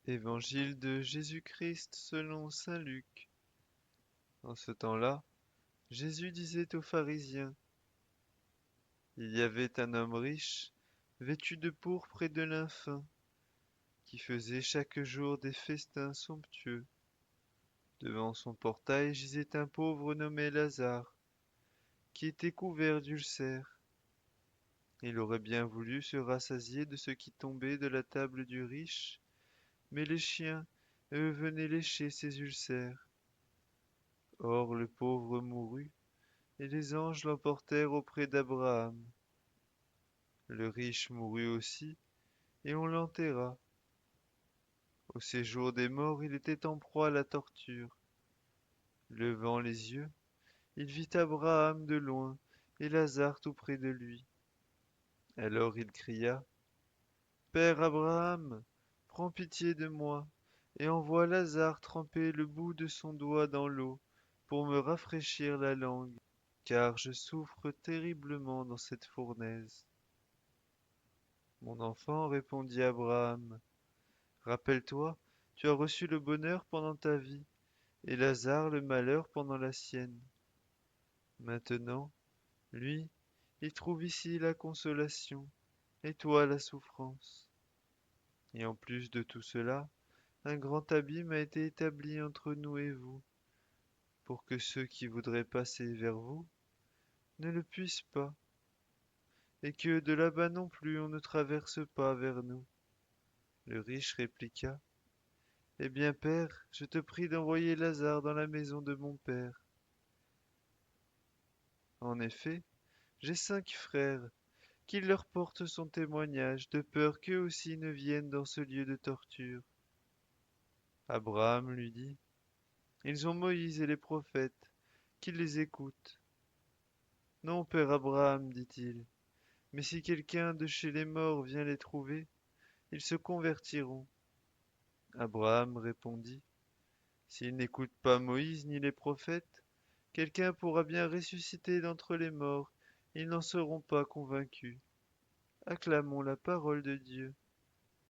Évangile de Jésus-Christ selon saint Luc. En ce temps-là, Jésus disait aux pharisiens, il y avait un homme riche, vêtu de pourpre et de lin fin, qui faisait chaque jour des festins somptueux. Devant son portail gisait un pauvre nommé Lazare, qui était couvert d'ulcères. Il aurait bien voulu se rassasier de ce qui tombait de la table du riche, mais les chiens, eux, venaient lécher ses ulcères. Or le pauvre mourut, et les anges l'emportèrent auprès d'Abraham. Le riche mourut aussi, et on l'enterra. Au séjour des morts, il était en proie à la torture. Levant les yeux, il vit Abraham de loin, et Lazare tout près de lui. Alors il cria, Père Abraham, prends pitié de moi, et envoie Lazare tremper le bout de son doigt dans l'eau, pour me rafraîchir la langue, car je souffre terriblement dans cette fournaise. Mon enfant, répondit Abraham, rappelle-toi, tu as reçu le bonheur pendant ta vie, et Lazare le malheur pendant la sienne. Maintenant, lui, il trouve ici la consolation, et toi la souffrance. Et en plus de tout cela, un grand abîme a été établi entre nous et vous, pour que ceux qui voudraient passer vers vous ne le puissent pas, et que de là-bas non plus on ne traverse pas vers nous. Le riche répliqua, eh bien, père, je te prie d'envoyer Lazare dans la maison de mon père. En effet, j'ai 5 frères, qu'il leur porte son témoignage, de peur qu'eux aussi ne viennent dans ce lieu de torture. Abraham lui dit, ils ont Moïse et les prophètes, qu'ils les écoutent. Non, père Abraham, dit-il, mais si quelqu'un de chez les morts vient les trouver, ils se convertiront. Abraham répondit, s'ils n'écoutent pas Moïse ni les prophètes, quelqu'un pourra bien ressusciter d'entre les morts, ils n'en seront pas convaincus. Acclamons la parole de Dieu.